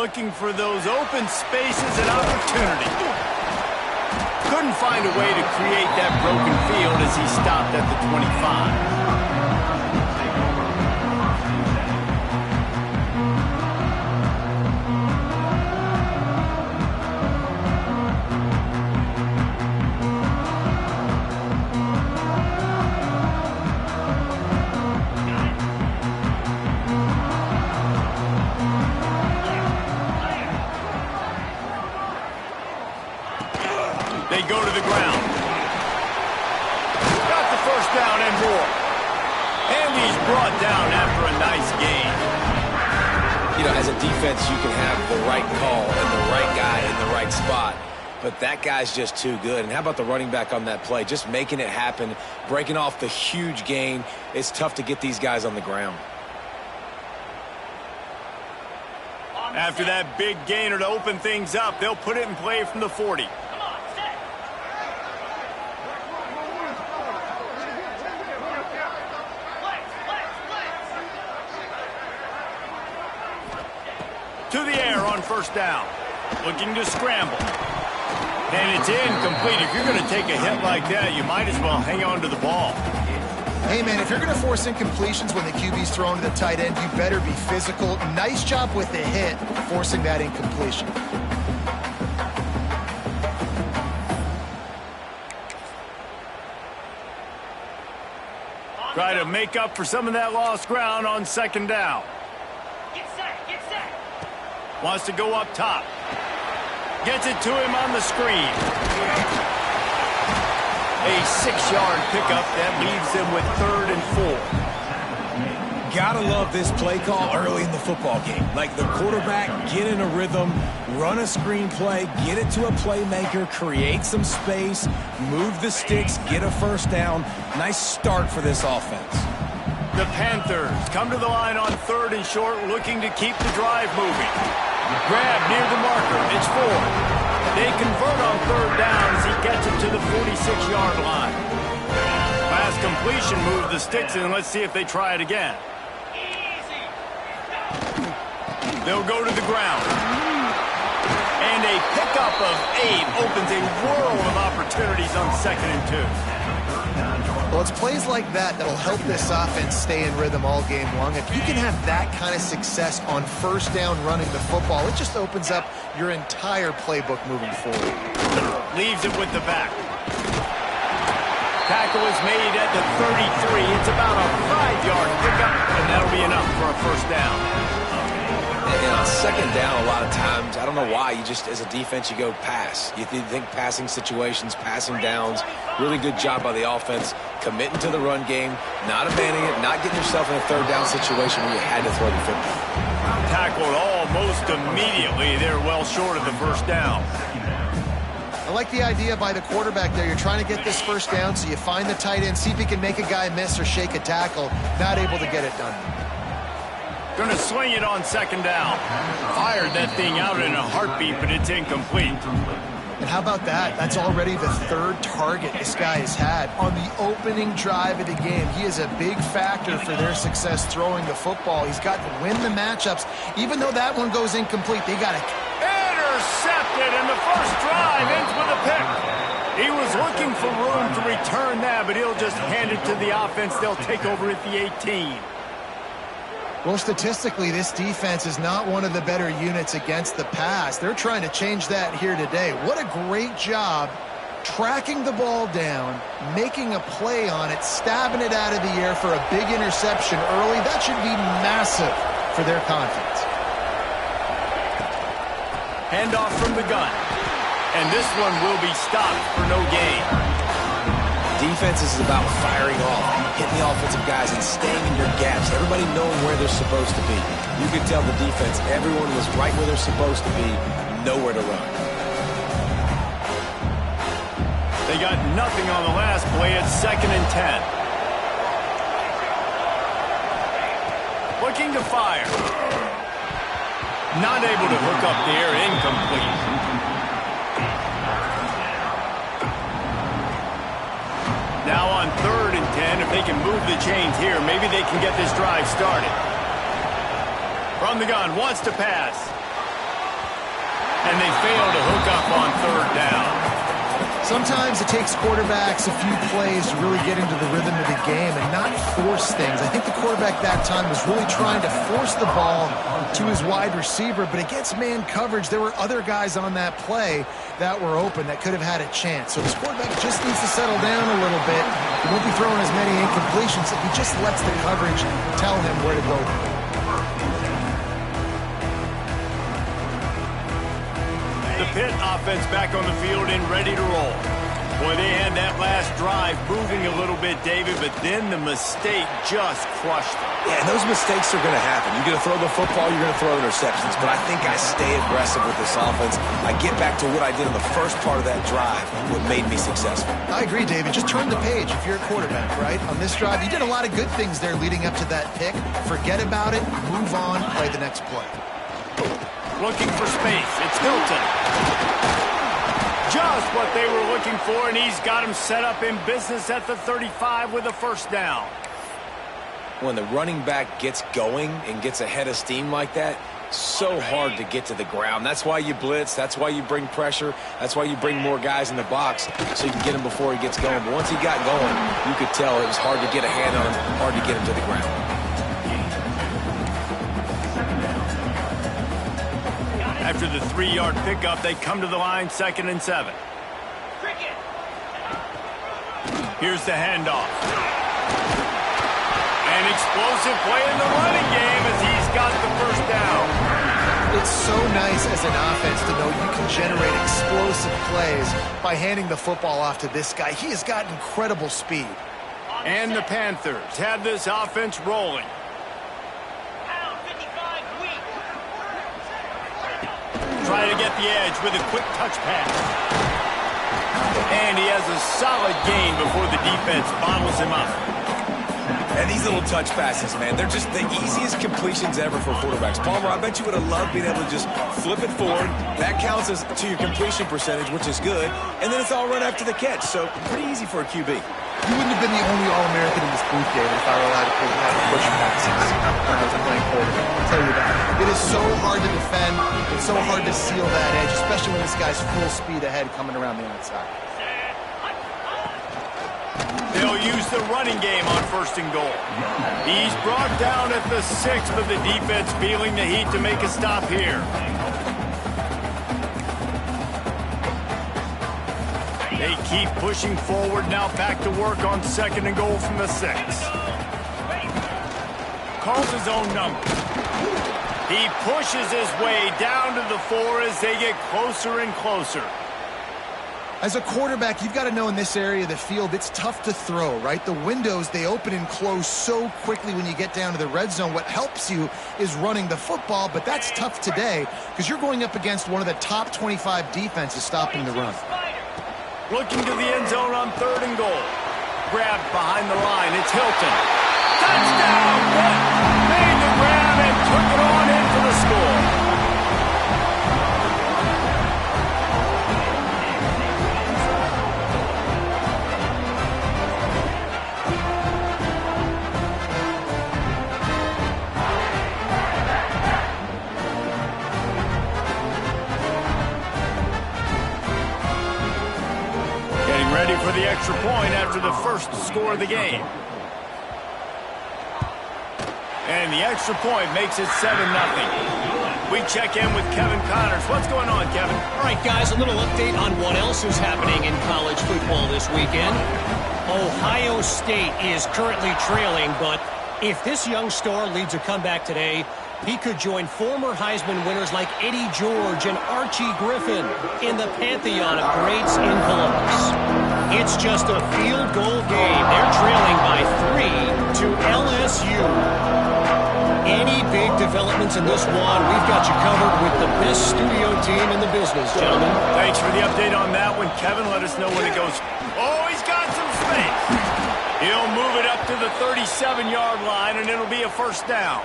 looking for those open spaces and opportunity. Couldn't find a way to create that broken field as he stopped at the 25. They go to the ground. Got the first down and more. And he's brought down after a nice gain. You know, as a defense, you can have the right call and the right guy in the right spot. But that guy's just too good. And how about the running back on that play? Just making it happen, breaking off the huge gain. It's tough to get these guys on the ground. After that big gainer to open things up, they'll put it in play from the 40. To the air on first down. Looking to scramble. And it's incomplete. If you're going to take a hit like that, you might as well hang on to the ball. Hey, man, if you're going to force incompletions when the QB's thrown to the tight end, you better be physical. Nice job with the hit, forcing that incompletion. Try to make up for some of that lost ground on second down. Get set, get set. Wants to go up top. Gets it to him on the screen. A 6-yard pickup that leaves them with 3rd and 4. Gotta love this play call early in the football game. Like the quarterback, get in a rhythm, run a screen play, get it to a playmaker, create some space, move the sticks, get a first down. Nice start for this offense. The Panthers come to the line on 3rd and short, looking to keep the drive moving. Grab near the marker. It's 4. They convert on 3rd down as he gets it to the 46-yard line. Pass completion, move the sticks, and let's see if they try it again. They'll go to the ground. And a pickup of 8 opens a world of opportunities on 2nd and 2. Well, it's plays like that that'll help this offense stay in rhythm all game long. If you can have that kind of success on first down running the football, it just opens up your entire playbook moving forward. Leaves it with the back. Tackle is made at the 33. It's about a 5-yard pickup, and that'll be enough for a first down. And on second down, a lot of times, I don't know why, you just, as a defense, you go pass. You think passing situations, passing downs. Really good job by the offense, committing to the run game, not abandoning it, not getting yourself in a 3rd down situation where you had to throw the football. Tackled almost immediately. They're well short of the first down. I like the idea by the quarterback there. You're trying to get this first down, so you find the tight end, see if he can make a guy miss or shake a tackle. Not able to get it done. Going to swing it on 2nd down. Fired that thing out in a heartbeat, but it's incomplete. And how about that? That's already the 3rd target this guy has had on the opening drive of the game. He is a big factor for their success throwing the football. He's got to win the matchups. Even though that one goes incomplete, they got to... Intercepted, and the first drive ends with a pick. He was looking for room to return that, but he'll just hand it to the offense. They'll take over at the 18. Well, statistically, this defense is not one of the better units against the pass. They're trying to change that here today. What a great job tracking the ball down, making a play on it, stabbing it out of the air for a big interception early. That should be massive for their confidence. Handoff from the gun. And this one will be stopped for no gain. Defense is about firing off, hitting the offensive guys and staying in your gaps, everybody knowing where they're supposed to be. You could tell the defense, everyone was right where they're supposed to be, nowhere to run. They got nothing on the last play at 2nd and 10. Looking to fire. Not able to hook up there, incomplete. Now on 3rd and 10, if they can move the chains here, maybe they can get this drive started. From the gun, wants to pass. And they fail to hook up on third down. Sometimes it takes quarterbacks a few plays to really get into the rhythm of the game and not force things. I think the quarterback that time was really trying to force the ball to his wide receiver, but against man coverage, there were other guys on that play that were open that could have had a chance. So this quarterback just needs to settle down a little bit. He won't be throwing as many incompletions if he just lets the coverage tell him where to go. The Pitt offense back on the field and ready to roll. Boy, they had that last drive moving a little bit, David, but then the mistake just crushed them. Yeah, and those mistakes are going to happen. You're going to throw the football, you're going to throw interceptions, but I think I stay aggressive with this offense. I get back to what I did in the first part of that drive, what made me successful. I agree, David. Just turn the page if you're a quarterback, right? On this drive, you did a lot of good things there leading up to that pick. Forget about it, move on, play the next play. Looking for space. It's Hilton. Just what they were looking for, and he's got him set up in business at the 35 with a first down. When the running back gets going and gets ahead of steam like that, so hard to get to the ground. That's why you blitz. That's why you bring pressure. That's why you bring more guys in the box so you can get him before he gets going. But once he got going, you could tell it was hard to get a hand on him, hard to get him to the ground. After the 3-yard pickup, they come to the line, 2nd and 7. Here's the handoff. An explosive play in the running game as he's got the first down. It's so nice as an offense to know you can generate explosive plays by handing the football off to this guy. He has got incredible speed. And the Panthers have this offense rolling. Try to get the edge with a quick touch pass. And he has a solid gain before the defense bottles him up. And these little touch passes, man, they're just the easiest completions ever for quarterbacks. Palmer, I bet you would have loved being able to just flip it forward. That counts as to your completion percentage, which is good. And then it's all right after the catch. So pretty easy for a QB. You wouldn't have been the only All-American in this booth, David, if I were allowed to have push passes when I was playing quarterback. I'll tell you that. It is so hard to defend. It's so hard to seal that edge, especially when this guy's full speed ahead coming around the outside. They'll use the running game on 1st and goal. He's brought down at the 6, but the defense feeling the heat to make a stop here. They keep pushing forward, now back to work on 2nd and goal from the 6. Calls his own number. He pushes his way down to the 4 as they get closer and closer. As a quarterback, you've got to know in this area of the field, it's tough to throw, right? The windows, they open and close so quickly when you get down to the red zone. What helps you is running the football, but that's tough today because you're going up against one of the top 25 defenses stopping the run. Looking to the end zone on 3rd and goal. Grabbed behind the line. It's Hilton. Touchdown! Made the grab and took it on in for the score. Ready for the extra point after the first score of the game. And the extra point makes it 7-0. We check in with Kevin Connors. What's going on, Kevin? All right, guys, a little update on what else is happening in college football this weekend. Ohio State is currently trailing, but if this young star leads a comeback today, he could join former Heisman winners like Eddie George and Archie Griffin in the pantheon of greats in Columbus. It's just a field goal game. They're trailing by 3 to LSU. Any big developments in this one, we've got you covered with the best studio team in the business, gentlemen. Thanks for the update on that one, Kevin. Let us know when it goes. Oh, he's got some space. He'll move it up to the 37-yard line, and it'll be a first down.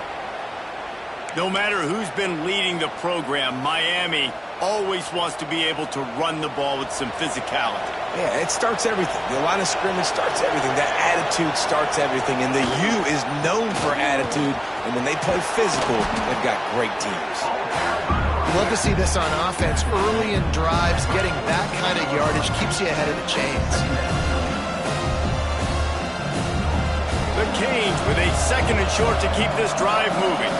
No matter who's been leading the program, Miami always wants to be able to run the ball with some physicality. Yeah, it starts everything. The line of scrimmage starts everything. That attitude starts everything. And the U is known for attitude. And when they play physical, they've got great teams. Love to see this on offense. Early in drives, getting that kind of yardage keeps you ahead of the chains. The Canes with a 2nd and short to keep this drive moving.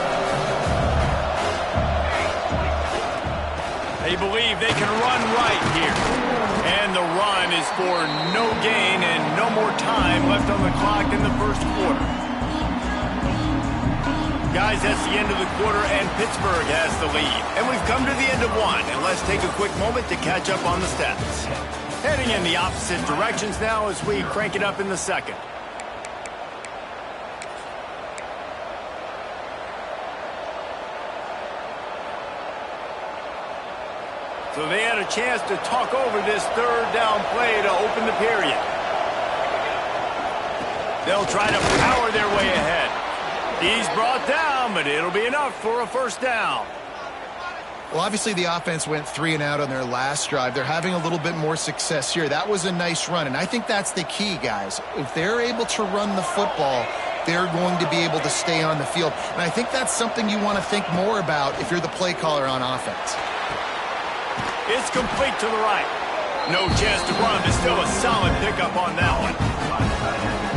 They believe they can run right here. And the run is for no gain and no more time left on the clock in the first quarter. Guys, that's the end of the quarter, and Pittsburgh has the lead. And we've come to the end of one, and let's take a quick moment to catch up on the stats. Heading in the opposite directions now as we crank it up in the second. So they had a chance to talk over this 3rd down play to open the period. They'll try to power their way ahead. He's brought down, but it'll be enough for a 1st down. Well, obviously the offense went 3 and out on their last drive. They're having a little bit more success here. That was a nice run, and I think that's the key, guys. If they're able to run the football, they're going to be able to stay on the field. And I think that's something you want to think more about if you're the play caller on offense. It's complete to the right. No chance to run, but still a solid pickup on that one.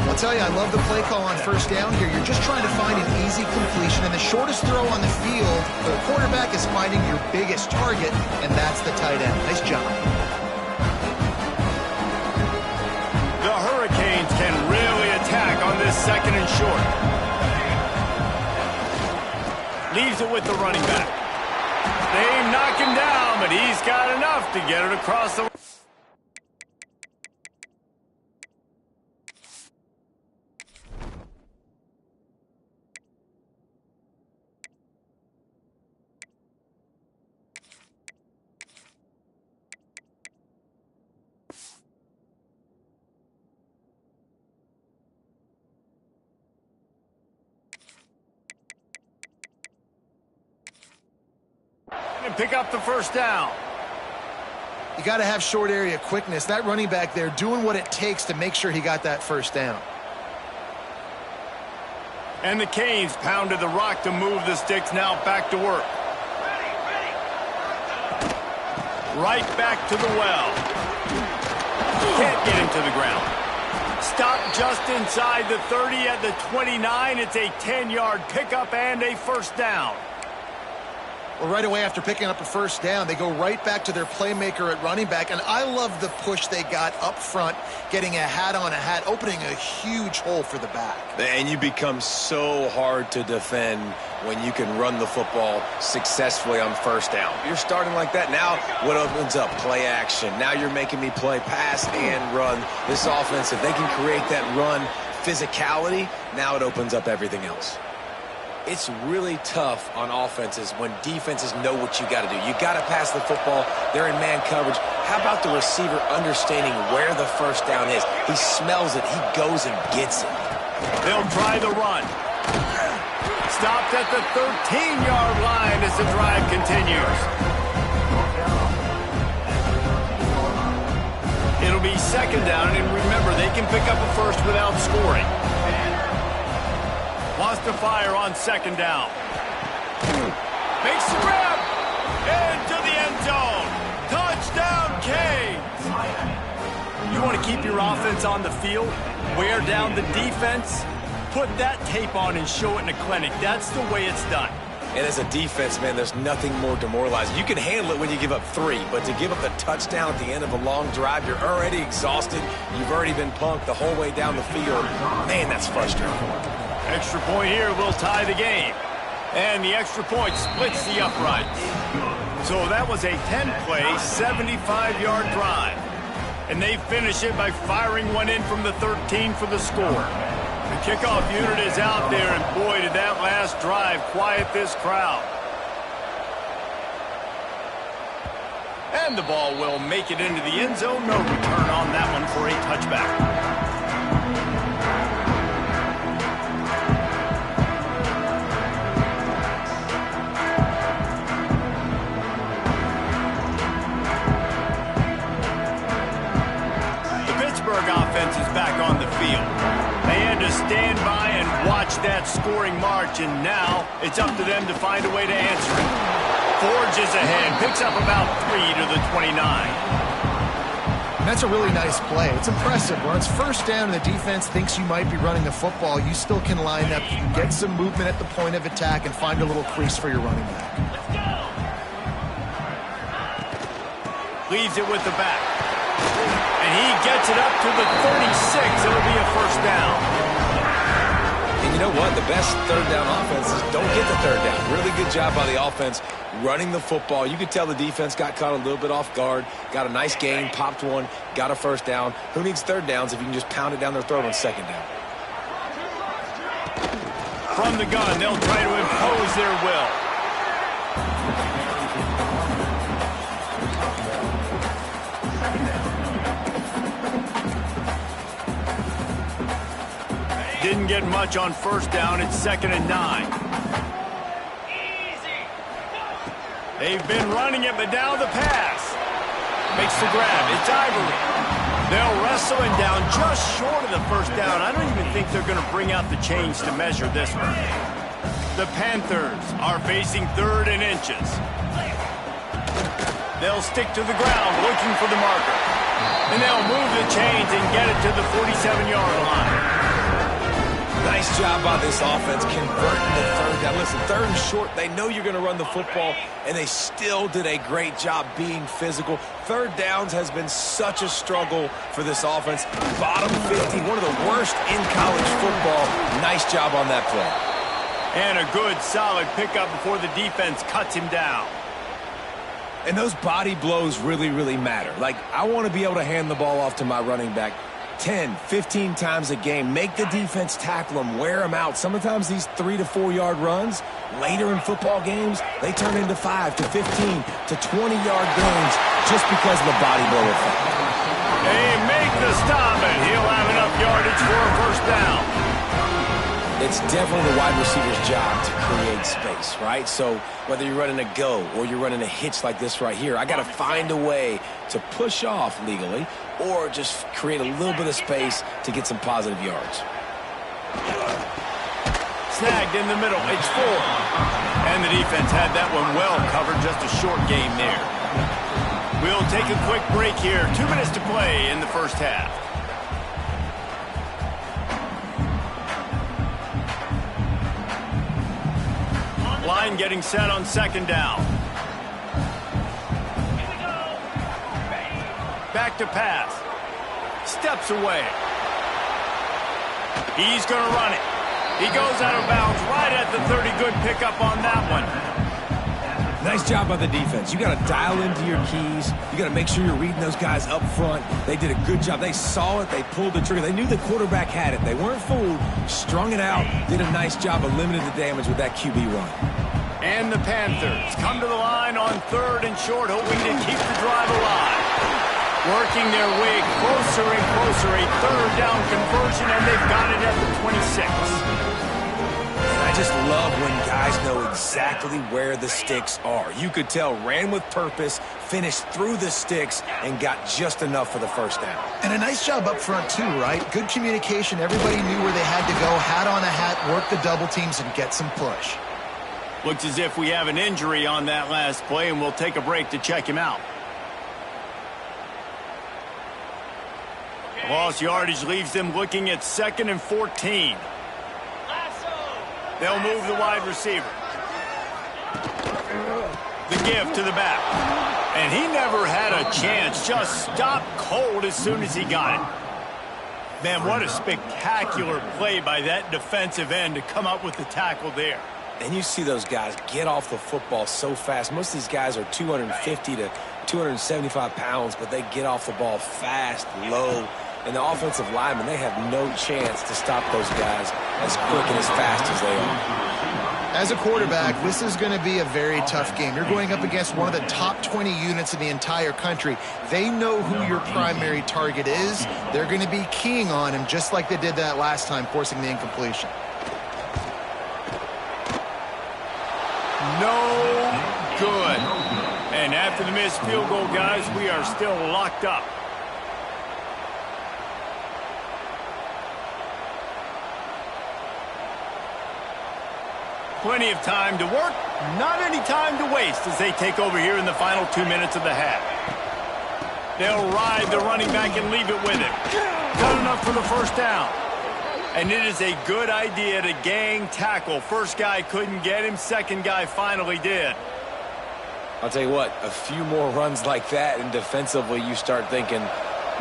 I'll tell you, I love the play call on 1st down here. You're just trying to find an easy completion, and the shortest throw on the field for the quarterback is finding your biggest target, and that's the tight end. Nice job. The Hurricanes can really attack on this 2nd and short. Leaves it with the running back. They knock him down, but he's got enough to get it across the... and pick up the 1st down. You got to have short area quickness. That running back there doing what it takes to make sure he got that 1st down. And the Canes pounded the rock to move the sticks, now back to work. Right back to the well. Can't get him to the ground. Stop just inside the 30 at the 29. It's a 10-yard pickup and a 1st down. Well, right away after picking up a 1st down, they go right back to their playmaker at running back. And I love the push they got up front, getting a hat on a hat, opening a huge hole for the back. And you become so hard to defend when you can run the football successfully on 1st down. You're starting like that. Now what opens up? Play action. Now you're making me play pass and run. This offense, if they can create that run physicality, now it opens up everything else. It's really tough on offenses when defenses know what you got to do. You got to pass the football. They're in man coverage. How about the receiver understanding where the 1st down is? He smells it. He goes and gets it. They'll try the run. Stopped at the 13-yard line as the drive continues. It'll be 2nd down, and remember, they can pick up a 1st without scoring. Wants to fire on 2nd down. Makes the grab. Into the end zone. Touchdown, Canes. You want to keep your offense on the field? Wear down the defense? Put that tape on and show it in a clinic. That's the way it's done. And as a defense, man, there's nothing more demoralizing. You can handle it when you give up 3, but to give up the touchdown at the end of a long drive, you're already exhausted. You've already been punked the whole way down the field. Man, that's frustrating. Extra point here will tie the game. And the extra point splits the uprights. So that was a 10-play, 75-yard drive. And they finish it by firing one in from the 13 for the score. The kickoff unit is out there, and boy, did that last drive quiet this crowd. And the ball will make it into the end zone. No return on that one for a touchback. Offense is back on the field. They had to to stand by and watch that scoring march, and now it's up to them to find a way to answer it. Forges ahead, picks up about 3 to the 29. That's a really nice play. It's impressive. When it's first down and the defense thinks you might be running the football, you still can line up, get some movement at the point of attack, and find a little crease for your running back. Leaves it with the back. And he gets it up to the 36. It'll be a first down. And you know what? The best third down offenses don't get the third down. Really good job by the offense running the football. You could tell the defense got caught a little bit off guard, got a nice gain, popped one, got a first down. Who needs third downs if you can just pound it down their throat on second down? From the gun, they'll try to impose their will. Didn't get much on first down. It's 2nd and 9. They've been running it, but now the pass. Makes the grab. It's Ivory. They'll wrestle him down just short of the first down. I don't even think they're going to bring out the chains to measure this one. The Panthers are facing 3rd and inches. They'll stick to the ground looking for the marker. And they'll move the chains and get it to the 47-yard line. Nice job by this offense converting the third down. Listen, 3rd and short, they know you're going to run the football, and they still did a great job being physical. Third downs has been such a struggle for this offense. Bottom 50, one of the worst in college football. Nice job on that play. And a good, solid pickup before the defense cuts him down. And those body blows really, really matter. Like, I want to be able to hand the ball off to my running back 10, 15 times a game. Make the defense tackle them, wear them out. Sometimes these 3 to 4 yard runs, later in football games, they turn into 5 to 15 to 20 yard gains just because of the body blow effect. They make the stop, and he'll have enough yardage for a first down. It's definitely the wide receiver's job to create space, right? So whether you're running a go or you're running a hitch like this right here, I got to find a way to push off legally or just create a little bit of space to get some positive yards. Snagged in the middle. It's 4. And the defense had that one well covered. Just a short game there. We'll take a quick break here. 2 minutes to play in the first half. Line getting set on 2nd down. Back to pass. Steps away. He's going to run it. He goes out of bounds right at the 30. Good pickup on that one. Nice job by the defense. You got to dial into your keys. You got to make sure you're reading those guys up front. They did a good job. They saw it. They pulled the trigger. They knew the quarterback had it. They weren't fooled. Strung it out. Did a nice job of limiting the damage with that QB run. And the Panthers come to the line on 3rd and short, hoping to keep the drive alive. Working their way closer and closer. A 3rd down conversion, and they've got it at the 26. I just love when guys know exactly where the sticks are. You could tell ran with purpose, finished through the sticks, and got just enough for the first down. And a nice job up front too, right? Good communication. Everybody knew where they had to go, hat on a hat, work the double teams, and get some push. Looks as if we have an injury on that last play, and we'll take a break to check him out. Lost yardage leaves them looking at 2nd and 14. They'll move the wide receiver. The give to the back. And he never had a chance. Just stopped cold as soon as he got it. Man, what a spectacular play by that defensive end to come up with the tackle there. And you see those guys get off the football so fast. Most of these guys are 250 to 275 pounds, but they get off the ball fast, low. And the offensive linemen, they have no chance to stop those guys as quick and as fast as they are. As a quarterback, this is going to be a very tough game. You're going up against one of the top 20 units in the entire country. They know who your primary target is. They're going to be keying on him just like they did that last time, forcing the incompletion. No good. And after the missed field goal, guys, we are still locked up. Plenty of time to work, not any time to waste as they take over here in the final 2 minutes of the half. They'll ride the running back and leave it with him. Good enough for the first down. And it is a good idea to gang tackle. First guy couldn't get him, second guy finally did. I'll tell you what, a few more runs like that, and defensively you start thinking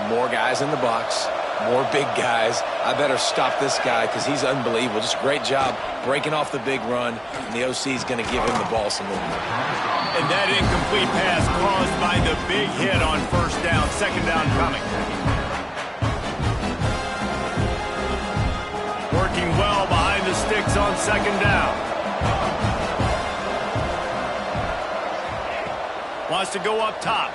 more guys in the box, more big guys. I better stop this guy because he's unbelievable. Just a great job breaking off the big run, and the OC is going to give him the ball some more. And that incomplete pass caused by the big hit on first down. Second down coming. Working well behind the sticks on second down. Wants to go up top.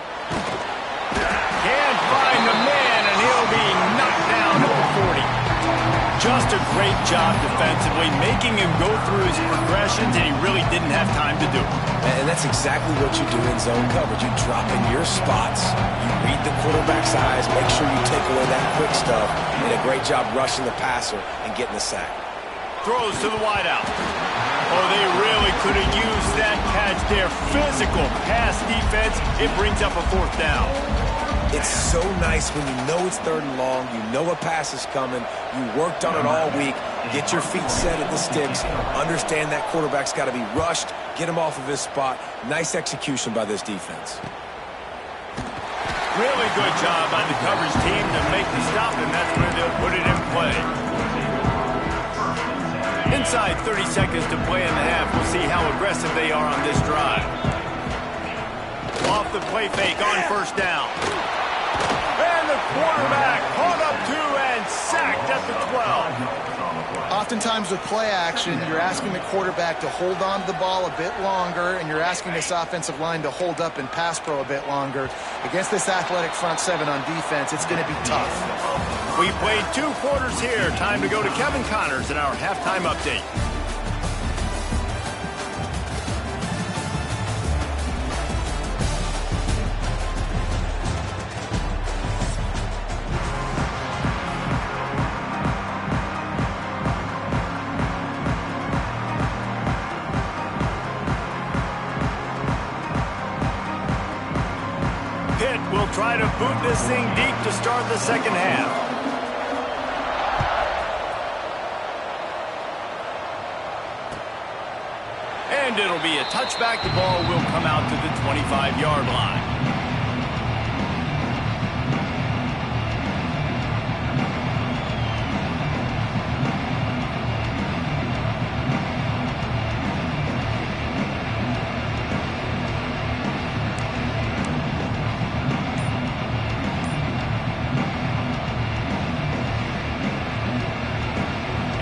Can't find the man, and he'll be knocked down to the 40. Just a great job defensively, making him go through his progressions, and he really didn't have time to do it. And that's exactly what you do in zone coverage. You drop in your spots, you read the quarterback's eyes, make sure you take away that quick stuff, and a great job rushing the passer and getting the sack. Throws to the wideout. Oh, they really could have used that catch there. Physical pass defense. It brings up a fourth down. It's so nice when you know it's third and long, you know a pass is coming, you worked on it all week, get your feet set at the sticks, understand that quarterback's got to be rushed, get him off of his spot. Nice execution by this defense. Really good job by the coverage team to make the stop, and that's where they'll put it in play. Inside 30 seconds to play in the half. We'll see how aggressive they are on this drive. Off the play fake on first down. And the quarterback caught up to and sacked at the 12. Oftentimes with play action, you're asking the quarterback to hold on to the ball a bit longer, and you're asking this offensive line to hold up and pass pro a bit longer. Against this athletic front seven on defense, it's going to be tough. We played 2 quarters here. Time to go to Kevin Connors in our halftime update. Pitt will try to boot this thing deep to start the second half. And it'll be a touchback. The ball will come out to the 25-yard line.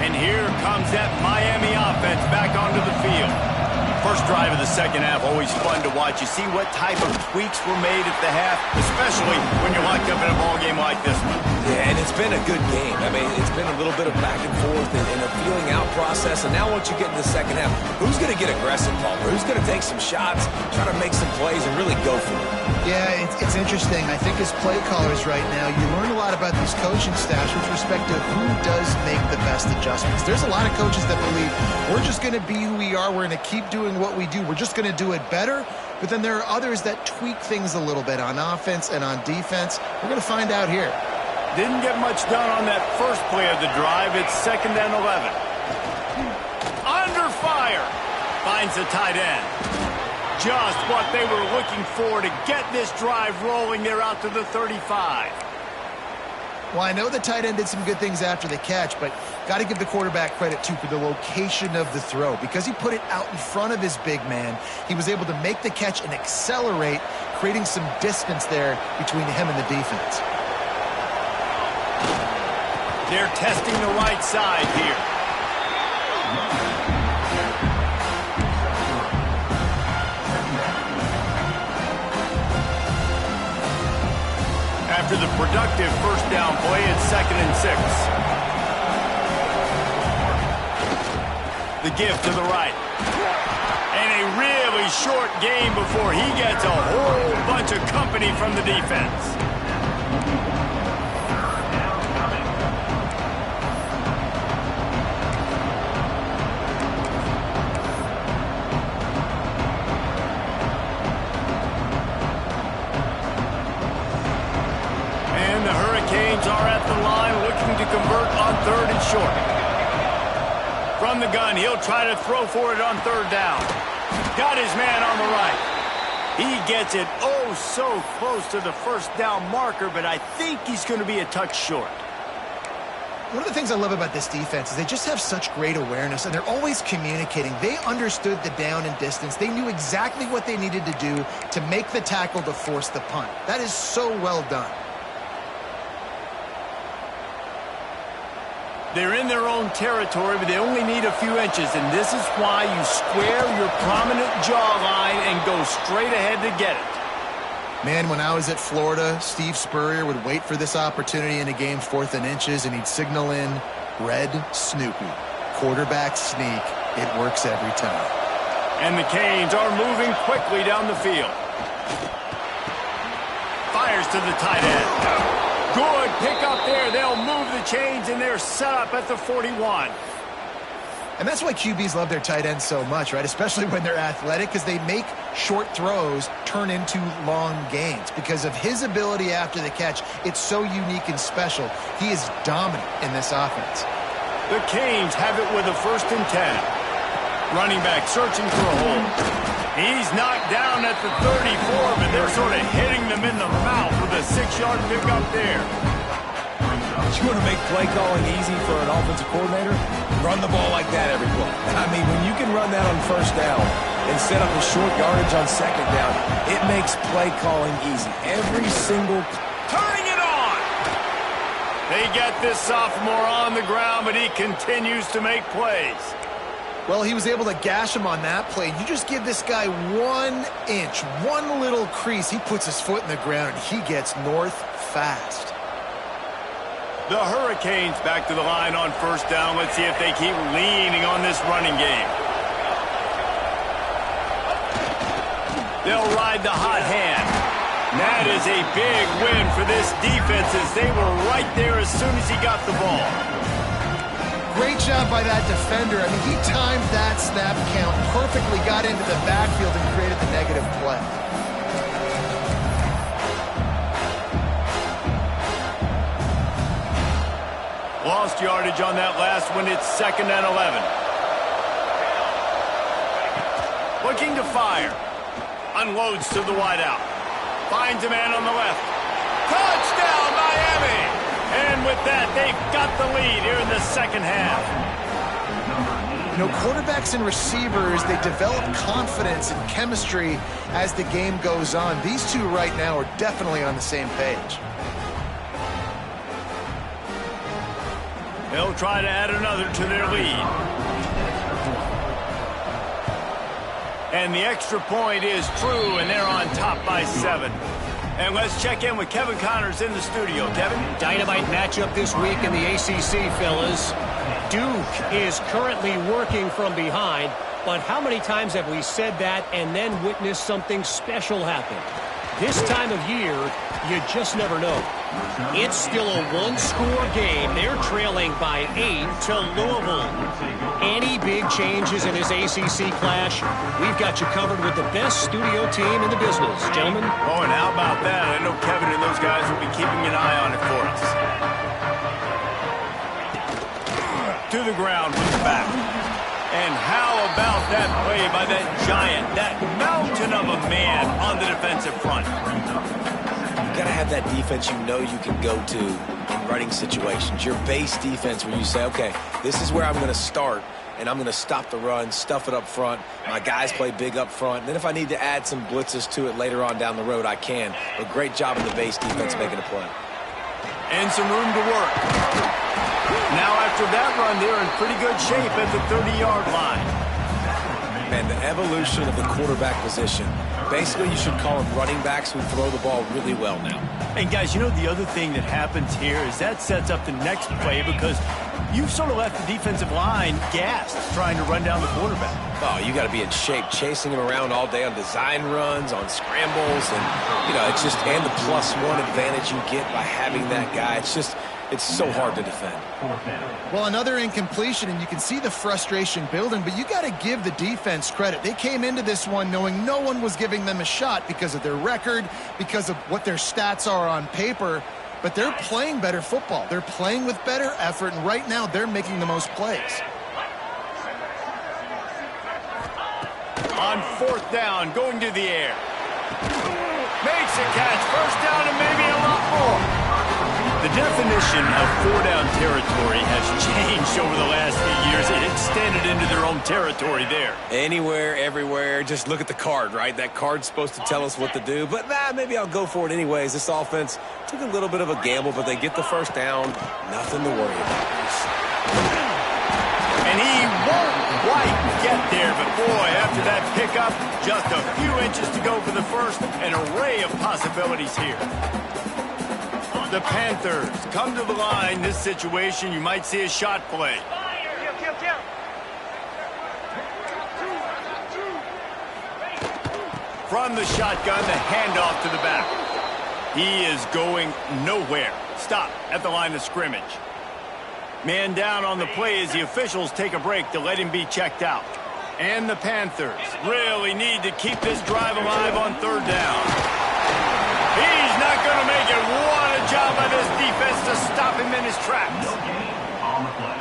And here comes that Miami offense back onto the field. First drive of the second half, always fun to watch. You see what type of tweaks were made at the half, especially when you're locked up in a ball game like this one. Yeah, and it's been a good game. I mean, it's been a little bit of back and forth and a feeling out process. And now once you get in the second half, who's going to get aggressive, Palmer? Who's going to take some shots, try to make some plays, and really go for it? Yeah, it's interesting. I think as play callers right now, you learn a lot about these coaching staffs with respect to who does make the best adjustments. There's a lot of coaches that believe we're just going to be who we are. We're going to keep doing what we do. We're just going to do it better. But then there are others that tweak things a little bit on offense and on defense. We're going to find out here. Didn't get much done on that first play of the drive. It's 2nd and 11. Under fire. Finds the tight end. Just what they were looking for to get this drive rolling. They're out to the 35. Well, I know the tight end did some good things after the catch, but got to give the quarterback credit, too, for the location of the throw. Because he put it out in front of his big man, he was able to make the catch and accelerate, creating some distance there between him and the defense. They're testing the right side here. After the productive first down play, it's 2nd and 6. The give to the right. And a really short game before he gets a whole bunch of company from the defense. 3rd and short. From the gun, he'll try to throw for it on 3rd down. Got his man on the right. He gets it oh so close to the 1st down marker, but I think he's going to be a touch short. One of the things I love about this defense is they just have such great awareness, and they're always communicating. They understood the down and distance. They knew exactly what they needed to do to make the tackle to force the punt. That is so well done. They're in their own territory, but they only need a few inches, and this is why you square your prominent jawline and go straight ahead to get it. Man, when I was at Florida, Steve Spurrier would wait for this opportunity in a game 4th and inches, and he'd signal in red Snoopy. Quarterback sneak. It works every time. And the Canes are moving quickly down the field. Fires to the tight end. Good pick up there. They'll move the chains, and they're set up at the 41. And that's why QBs love their tight ends so much, right? Especially when they're athletic, because they make short throws turn into long gains. Because of his ability after the catch, it's so unique and special. He is dominant in this offense. The Canes have it with a 1st and 10. Running back searching for a hole. He's knocked down at the 34, but they're sort of hitting them in the mouth with a 6-yard pickup there. You want to make play calling easy for an offensive coordinator? Run the ball like that every play. I mean, when you can run that on 1st down and set up a short yardage on 2nd down, it makes play calling easy. Every single... Turning it on! They get this sophomore on the ground, but he continues to make plays. Well, he was able to gash him on that play. You just give this guy 1 inch, one little crease. He puts his foot in the ground, and he gets north fast. The Hurricanes back to the line on 1st down. Let's see if they keep leaning on this running game. They'll ride the hot hand. That is a big win for this defense as they were right there as soon as he got the ball. Great job by that defender. I mean, he timed that snap count perfectly, got into the backfield and created the negative play. Lost yardage on that last one. It's 2nd and 11. Looking to fire. Unloads to the wideout. Finds a man on the left. Touchdown, Miami! And with that, they've got the lead here in the 2nd half. You know, quarterbacks and receivers, they develop confidence and chemistry as the game goes on. These two right now are definitely on the same page. They'll try to add another to their lead. And the extra point is true, and they're on top by 7. And let's check in with Kevin Connors in the studio. Kevin? Dynamite matchup this week in the ACC, fellas. Duke is currently working from behind, but how many times have we said that and then witnessed something special happen? This time of year, you just never know. It's still a one-score game. They're trailing by 8 to Louisville. Any big changes in this ACC clash, we've got you covered with the best studio team in the business, gentlemen. Oh, and how about that? I know Kevin and those guys will be keeping an eye on it for us. To the ground with the back. And how about that play by that giant, that mountain of a man on the defensive front? You got to have that defense you know you can go to in running situations. Your base defense where you say, okay, this is where I'm going to start, and I'm going to stop the run, stuff it up front. My guys play big up front. And then if I need to add some blitzes to it later on down the road, I can. But great job in the base defense making a play. And some room to work. Now after that run, they're in pretty good shape at the 30-yard line. Man, the evolution of the quarterback position. Basically, you should call them running backs who throw the ball really well now. And guys, you know the other thing that happens here is that sets up the next play because you've sort of left the defensive line gassed trying to run down the quarterback. Oh, you got to be in shape, chasing him around all day on design runs, on scrambles, and, you know, it's just, and the +1 advantage you get by having that guy. It's so hard to defend. Well, another incompletion, and you can see the frustration building, but you got to give the defense credit. They came into this one knowing no one was giving them a shot because of their record, because of what their stats are on paper. but they're playing better football. They're playing with better effort, and right now they're making the most plays. On 4th down, going to the air. Makes a catch. First down and maybe a lot more. The definition of 4-down territory has changed over the last few years. It extended into their own territory there. Anywhere, everywhere, just look at the card, right? That card's supposed to tell us what to do, but maybe I'll go for it anyways. This offense took a little bit of a gamble, but they get the first down. Nothing to worry about. And he won't quite get there, but boy, after that pickup, just a few inches to go for the first. An array of possibilities here. The Panthers come to the line. This situation, you might see a shot play. From the shotgun, the handoff to the back. He is going nowhere. Stop at the line of scrimmage. Man down on the play as the officials take a break to let him be checked out. And the Panthers really need to keep this drive alive on 3rd down. He's not going to make it. What a job by this defense to stop him in his tracks.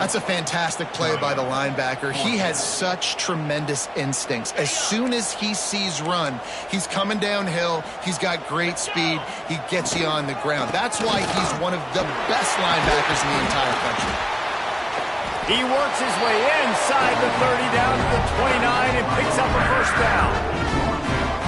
That's a fantastic play by the linebacker. He has such tremendous instincts. As soon as he sees run, he's coming downhill. He's got great speed. He gets you on the ground. That's why he's one of the best linebackers in the entire country. He works his way inside the 30 down to the 29 and picks up a first down.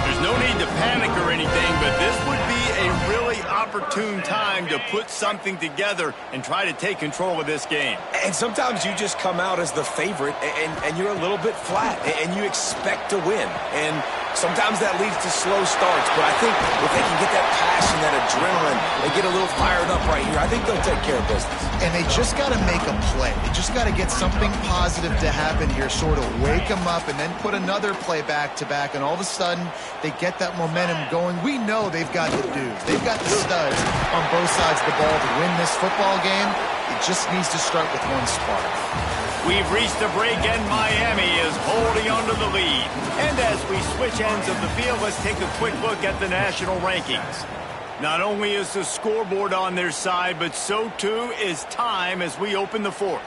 There's no need to panic or anything, but this would be a really opportune time to put something together and try to take control of this game. And sometimes you just come out as the favorite, and you're a little bit flat, and you expect to win. And sometimes that leads to slow starts, but I think if they can get that passion, that adrenaline, they get a little fired up right here, I think they'll take care of business. And they just got to make a play. They just got to get something positive to happen here, sort of wake them up, and then put another play back-to-back, and all of a sudden they get that momentum going. We know they've got the dudes. They've got the studs on both sides of the ball to win this football game. It just needs to start with one spark. We've reached the break, and Miami is holding on to the lead. And as we switch ends of the field, let's take a quick look at the national rankings. Not only is the scoreboard on their side, but so too is time as we open the 4th.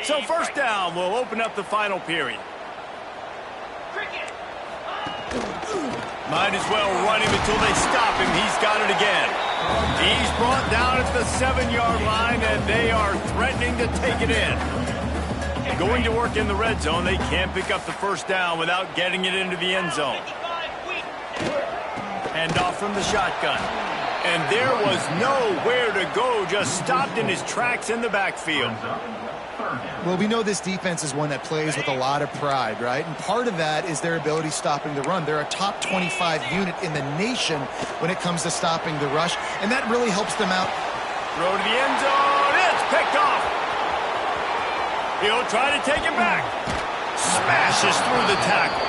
So 1st down will open up the final period. Might as well run him until they stop him. He's got it again. He's brought down at the 7-yard line, and they are threatening to take it in. Going to work in the red zone, they can't pick up the first down without getting it into the end zone. Hand off from the shotgun. And there was nowhere to go, just stopped in his tracks in the backfield. Well, we know this defense is one that plays with a lot of pride, right? And part of that is their ability stopping the run. They're a top 25 unit in the nation when it comes to stopping the rush, and that really helps them out. Throw to the end zone. It's picked off. He'll try to take it back. Smashes through the tackle.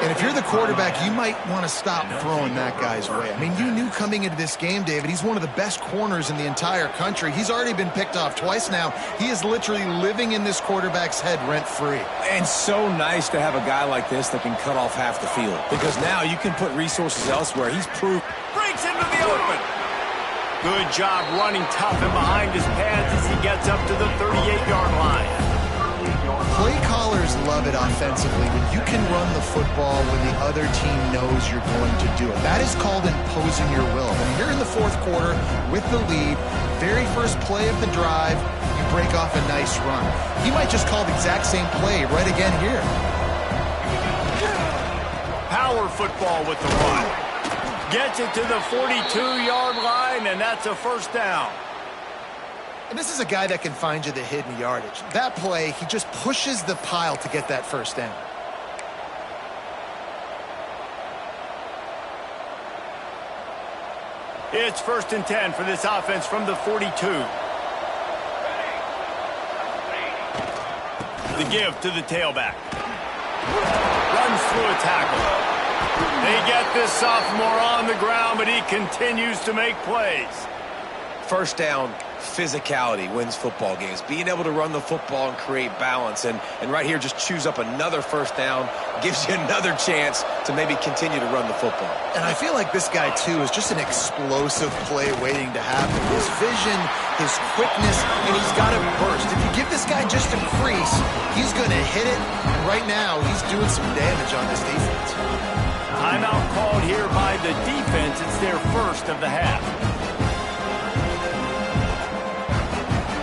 And if you're the quarterback, you might want to stop throwing that guy's way. I mean, you knew coming into this game, David, he's one of the best corners in the entire country. He's already been picked off twice now. He is literally living in this quarterback's head rent-free. And so nice to have a guy like this that can cut off half the field, because now you can put resources elsewhere. He's proved. Breaks into the open. Good job running tough and behind his pads as he gets up to the 38-yard line. Play callers love it offensively when you can run the football when the other team knows you're going to do it. That is called imposing your will. And here in the 4th quarter with the lead, very first play of the drive, you break off a nice run. He might just call the exact same play right again here. Power football with the run. Gets it to the 42-yard line, and that's a first down. And this is a guy that can find you the hidden yardage. That play, he just pushes the pile to get that first down. It's 1st and 10 for this offense from the 42. The give to the tailback. Runs through a tackle. They get this sophomore on the ground, but he continues to make plays. First down, physicality wins football games. Being able to run the football and create balance. And right here, just choose up another first down, gives you another chance to maybe continue to run the football. And I feel like this guy, too, is just an explosive play waiting to happen. His vision, his quickness, and he's got to burst. If you give this guy just a crease, he's going to hit it. And right now, he's doing some damage on this defense. Timeout called here by the defense. It's their first of the half.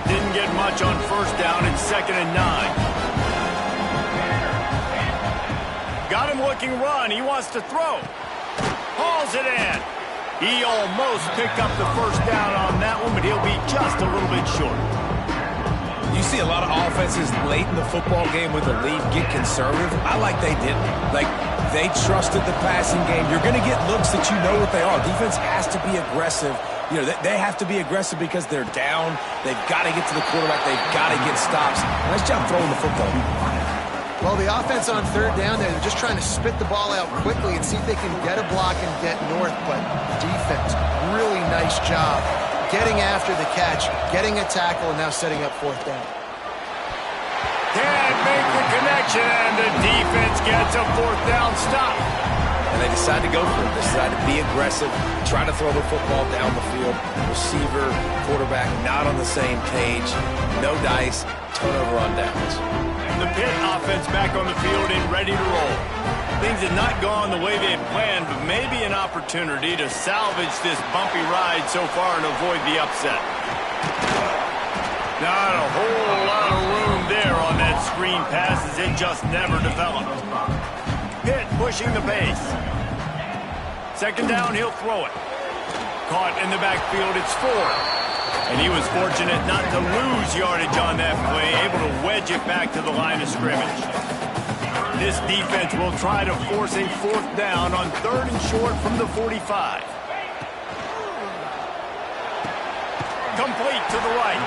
Didn't get much on first down. It's 2nd and 9. Got him looking run. He wants to throw. Hauls it in. He almost picked up the first down on that one, but he'll be just a little bit short. You see a lot of offenses late in the football game with the lead get conservative. I like they didn't. Like, they trusted the passing game. You're going to get looks that you know what they are. Defense has to be aggressive. You know, they have to be aggressive because they're down. They've got to get to the quarterback. They've got to get stops. Nice job throwing the football. Well, the offense on 3rd down, they're just trying to spit the ball out quickly and see if they can get a block and get north. But defense, really nice job getting after the catch, getting a tackle, and now setting up 4th down. Can't make the connection, and the defense gets a 4th down stop. And they decide to go for it. They decide to be aggressive, try to throw the football down the field. Receiver, quarterback, not on the same page. No dice, turnover on downs. The Pitt offense back on the field and ready to roll. Things had not gone the way they had planned, but maybe an opportunity to salvage this bumpy ride so far and avoid the upset. Not a whole lot of room there on that screen pass as it just never developed. Pitt pushing the pace. 2nd down, he'll throw it. Caught in the backfield, it's Ford. And he was fortunate not to lose yardage on that play, able to wedge it back to the line of scrimmage. This defense will try to force a 4th down on 3rd and short from the 45. Complete to the right.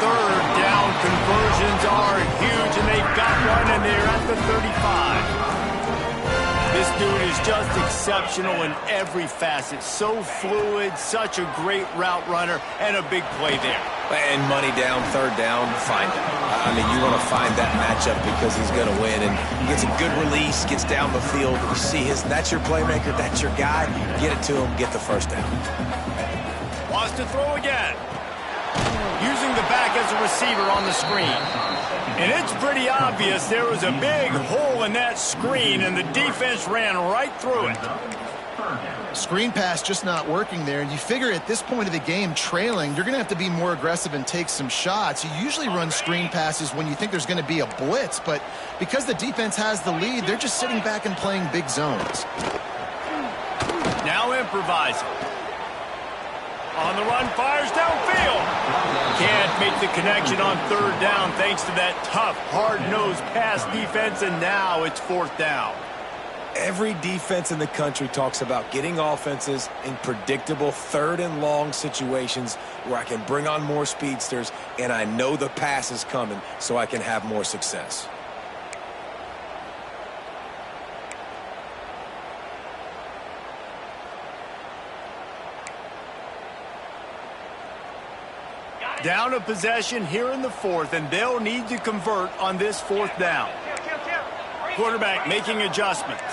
3rd down conversions are huge, and they've got one, and they're at the 35. This dude is just exceptional in every facet. So fluid, such a great route runner, and a big play there. And money down, 3rd down, find him. I mean, you want to find that matchup because he's going to win. And he gets a good release, gets down the field. You see that's your playmaker, that's your guy. Get it to him, get the 1st down. Wants to throw again. Using the back as a receiver on the screen. And it's pretty obvious there was a big hole in that screen, and the defense ran right through it. Screen pass just not working there. And you figure at this point of the game, trailing, you're going to have to be more aggressive and take some shots. You usually run screen passes when you think there's going to be a blitz, but because the defense has the lead, they're just sitting back and playing big zones. Now improvising. On the run, fires downfield. Can't make the connection on 3rd down thanks to that tough, hard-nosed pass defense, and now it's 4th down. Every defense in the country talks about getting offenses in predictable 3rd and long situations where I can bring on more speedsters and I know the pass is coming so I can have more success. Down a possession here in the 4th, and they'll need to convert on this 4th down. Quarterback making adjustments.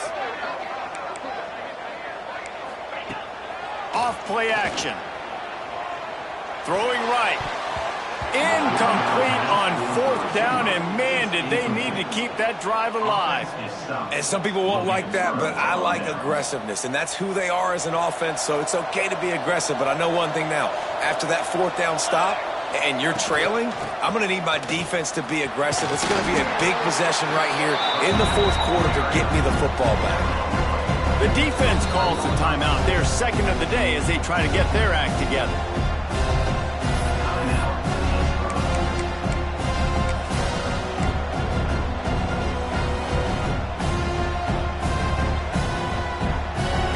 Off play action. Throwing right. Incomplete on 4th down, and man, did they need to keep that drive alive. And some people won't like that, but I like aggressiveness, and that's who they are as an offense, so it's okay to be aggressive. But I know one thing now. After that 4th down stop, and you're trailing, I'm going to need my defense to be aggressive. It's going to be a big possession right here in the 4th quarter to get me the football back. The defense calls the timeout. Their 2nd of the day as they try to get their act together.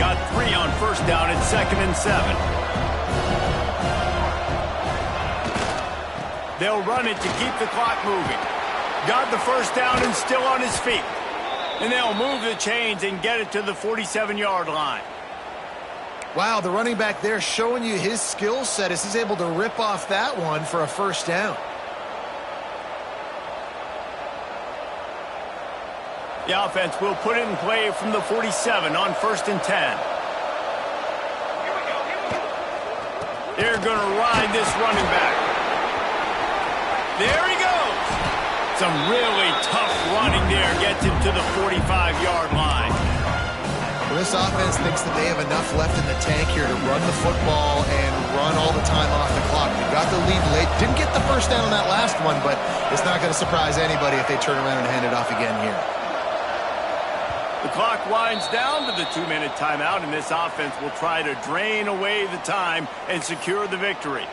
Got 3 on 1st down at 2nd and 7. They'll run it to keep the clock moving. Got the 1st down and still on his feet. And they'll move the chains and get it to the 47-yard line. Wow, the running back there showing you his skill set as he's able to rip off that one for a first down. The offense will put it in play from the 47 on 1st and 10. They're going to ride this running back. There he goes. Some really tough running there gets him to the 45-yard line. Well, this offense thinks that they have enough left in the tank here to run the football and run all the time off the clock. They got the lead late. Didn't get the first down on that last one, but it's not going to surprise anybody if they turn around and hand it off again here. The clock winds down to the 2-minute timeout, and this offense will try to drain away the time and secure the victory.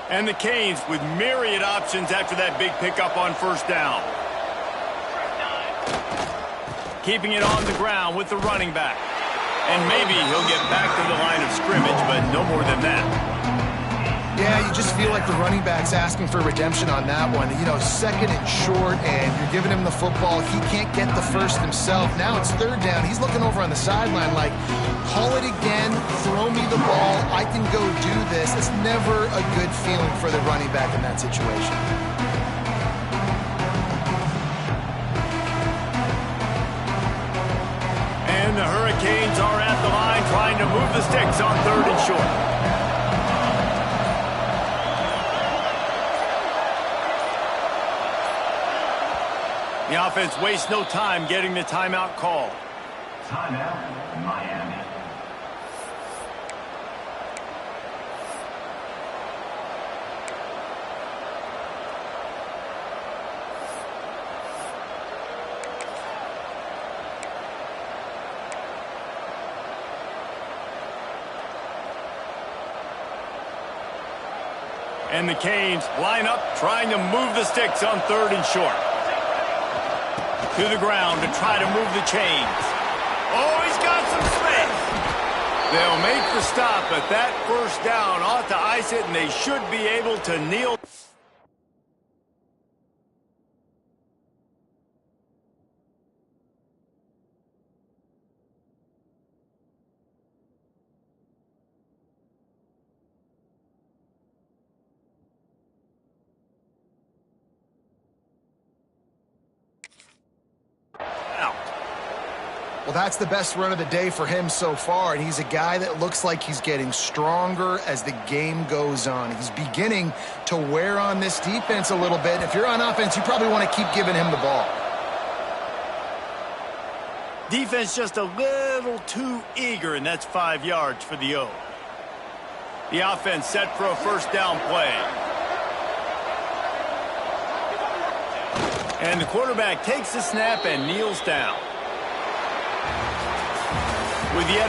And the Canes with myriad options after that big pickup on first down. Keeping it on the ground with the running back. And maybe he'll get back to the line of scrimmage, but no more than that. Yeah, you just feel like the running back's asking for redemption on that one. You know, 2nd and short, and you're giving him the football. He can't get the first himself. Now it's 3rd down. He's looking over on the sideline like, call it again, throw me the ball, I can go do this. It's never a good feeling for the running back in that situation. And the Hurricanes are at the line trying to move the sticks on 3rd and short. The offense wastes no time getting the timeout call. Timeout, Miami. And the Canes line up trying to move the sticks on 3rd and short. To the ground to try to move the chains. Oh, he's got some space. They'll make the stop, but that first down ought to ice it, and they should be able to kneel. Well, that's the best run of the day for him so far, and he's a guy that looks like he's getting stronger as the game goes on. He's beginning to wear on this defense a little bit. If you're on offense, you probably want to keep giving him the ball. Defense just a little too eager, and that's 5 yards for the O. The offense set for a first down play. And the quarterback takes the snap and kneels down. With the